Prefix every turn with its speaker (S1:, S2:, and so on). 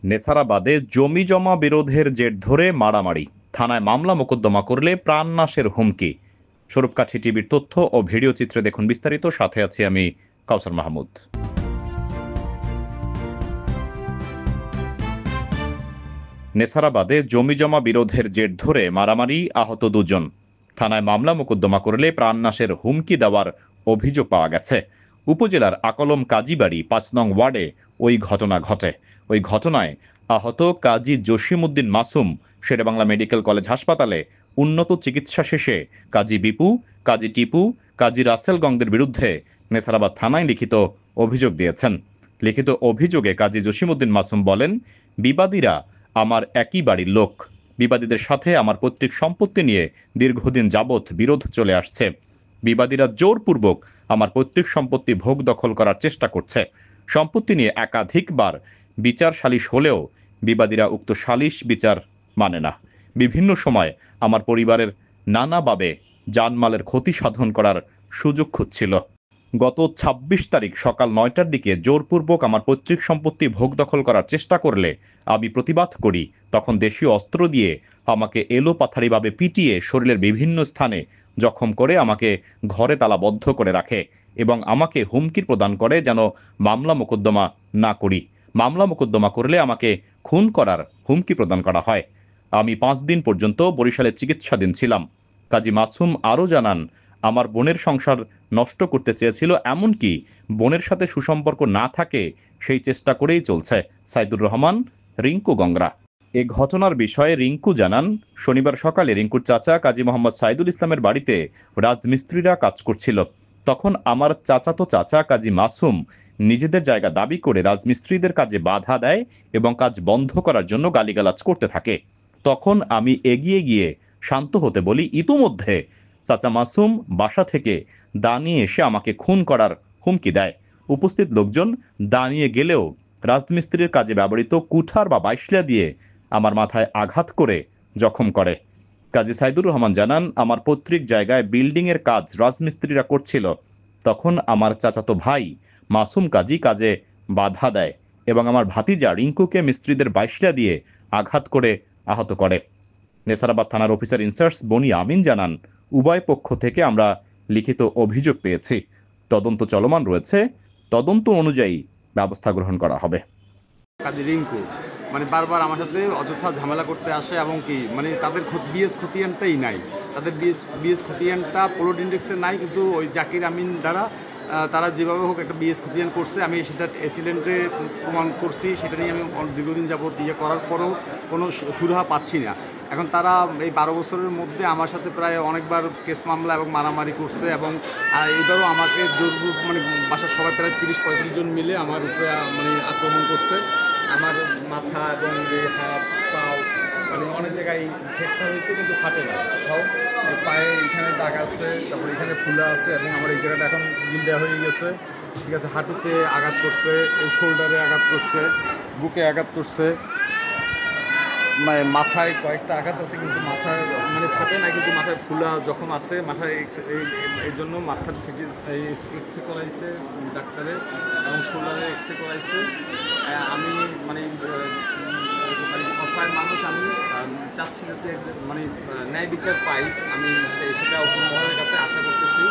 S1: নেসারাবাদে জমি জমা বিরোধের জের ধরে মারামারি, থানায় মামলা মোকদ্দমা করলে প্রাণনাশের হুমকি। স্বরূপকাঠি টিভির তথ্য ও ভিডিও চিত্রে দেখুন বিস্তারিত। সাথে আছি আমি কাউসার মাহমুদ। নেসারাবাদে জমি জমা বিরোধের জের ধরে মারামারি, আহত দুজন। থানায় মামলা মোকদ্দমা করলে প্রাণনাশের হুমকি দেওয়ার অভিযোগ পাওয়া গেছে। উপজেলার আকলম কাজীবাড়ি ৫ নং ওয়ার্ডে ওই ঘটনা ঘটে। ওই ঘটনায় আহত কাজী জসিমউদ্দিন মাসুম শেরেবাংলা মেডিকেল কলেজ হাসপাতালে উন্নত চিকিৎসা শেষে কাজী বিপু, কাজী টিপু, কাজী রাসেল গংদের বিরুদ্ধে নেসারাবাদ থানায় লিখিত অভিযোগ দিয়েছেন। লিখিত অভিযোগে কাজী জসিমউদ্দিন মাসুম বলেন, বিবাদীরা আমার একই বাড়ির লোক। বিবাদীদের সাথে আমার পৈতৃক সম্পত্তি নিয়ে দীর্ঘদিন যাবৎ বিরোধ চলে আসছে। বিবাদীরা জোরপূর্বক আমার পৈতৃক সম্পত্তি ভোগ দখল করার চেষ্টা করছে। সম্পত্তি নিয়ে একাধিকবার বিচার সালিশ হলেও বিবাদীরা উক্ত সালিশ বিচার মানে না। বিভিন্ন সময় আমার পরিবারের নানাভাবে জানমালের ক্ষতি সাধন করার সুযোগ খুঁজছিল। গত ২৬ তারিখ সকাল ৯টার দিকে জোরপূর্বক আমার পৈতৃক সম্পত্তি ভোগ দখল করার চেষ্টা করলে আমি প্রতিবাদ করি। তখন দেশীয় অস্ত্র দিয়ে আমাকে এলোপাথারিভাবে পিটিয়ে শরীরের বিভিন্ন স্থানে জখম করে আমাকে ঘরে তালাবদ্ধ করে রাখে এবং আমাকে হুমকি প্রদান করে যেন মামলা মোকদ্দমা না করি। মামলা মোকদ্দমা করলে আমাকে খুন করার হুমকি প্রদান করা হয়। আমি ৫ দিন পর্যন্ত বরিশালে চিকিৎসাধীন ছিলাম। কাজী মাসুম আরও জানান, আমার বোনের সংসার নষ্ট করতে চেয়েছিল, এমনকি বোনের সাথে সুসম্পর্ক না থাকে সেই চেষ্টা করেই চলছে। সাইদুর রহমান, রিঙ্কু গংরা। এ ঘটনার বিষয়ে রিঙ্কু জানান, শনিবার সকালে রিঙ্কুর চাচা কাজী মোহাম্মদ সাইদুল ইসলামের বাড়িতে রাজমিস্ত্রিরা কাজ করছিল। তখন আমার চাচাতো চাচা কাজী মাসুম নিজেদের জায়গা দাবি করে রাজমিস্ত্রিদের কাজে বাধা দেয় এবং কাজ বন্ধ করার জন্য গালিগালাজ করতে থাকে। তখন আমি এগিয়ে গিয়ে শান্ত হতে বলি। ইতোমধ্যে চাচা মাসুম বাসা থেকে দা নিয়ে এসে আমাকে খুন করার হুমকি দেয়। উপস্থিত লোকজন দা নিয়ে গেলেও রাজমিস্ত্রির কাজে ব্যবহৃত কুঠার বা বাইশলা দিয়ে আমার মাথায় আঘাত করে জখম করে। কাজী সাইদুর রহমান জানান, আমার পৈতৃক জায়গায় বিল্ডিংয়ের কাজ রাজমিস্ত্রিরা করছিল। তখন আমার চাচাতো ভাই মাসুম কাজী কাজে বাধা দেয় এবং আমার ভাতিজা রিঙ্কুকে মিস্ত্রিদের বাইশলা দিয়ে আঘাত করে আহত করে। নেসারাবাদ থানার অফিসার ইনচার্জ বনি আমিন জানান, উভয় পক্ষ থেকে আমরা লিখিত অভিযোগ পেয়েছি। তদন্ত চলমান রয়েছে। তদন্ত অনুযায়ী ব্যবস্থা গ্রহণ করা হবে।
S2: কাজী রিঙ্কু বারবার আমার সাথে অযথা ঝামেলা করতে আসে এবং কি তাদের বিএস খতিয়ানটাই নাই। তাদের বিএস খতিয়ানটা পোলোড ইন্ডেক্সে নাই, কিন্তু ওই জাকির আমিন দ্বারা তারা যেভাবে হোক একটা বিএস খতিয়ান করছে। আমি সেটা এসিডেন্টে প্রমাণ করছি, সেটা নিয়ে আমি দীর্ঘদিন যাবত করার পরেও কোনো সুরাহা পাচ্ছি না। এখন তারা এই ১২ বছরের মধ্যে আমার সাথে প্রায় অনেকবার কেস মামলা এবং মারামারি করছে এবং এবারও আমাকে বাসার সবাই প্রায় ৩০-৩৫ জন মিলে আমার উপরে আক্রমণ করছে। আমার মাথা এবং হাত পাও অনেক জায়গায় ফ্র্যাকচার হয়েছে, কিন্তু ফাটে না কোথাও। পায়ে এখানে দাগ আছে, তারপর এখানে ফুলা আছে এবং আমার এই জায়গাটা এখন গিল্ডা হয়ে গেছে। ঠিক আছে, হাঁটুতে আঘাত করছে, এই শোল্ডারে আঘাত করছে, বুকে আঘাত করছে, মাথায় কয়েকটা আঘাত আছে, কিন্তু মাথায় ফাটে না, কিন্তু মাথায় ফুলা জখম আছে। মাথায় এই জন্য মাথার সিটি এক্সরে করাইছে ডাক্তারে এবং শোল্ডারে এক্সরে করাইছে। আমি অসহায় মানুষ, আমি চাচ্ছি যাতে ন্যায় বিচার পাই। আমি সেটা উপমহলের কাছে আশা করতেছি।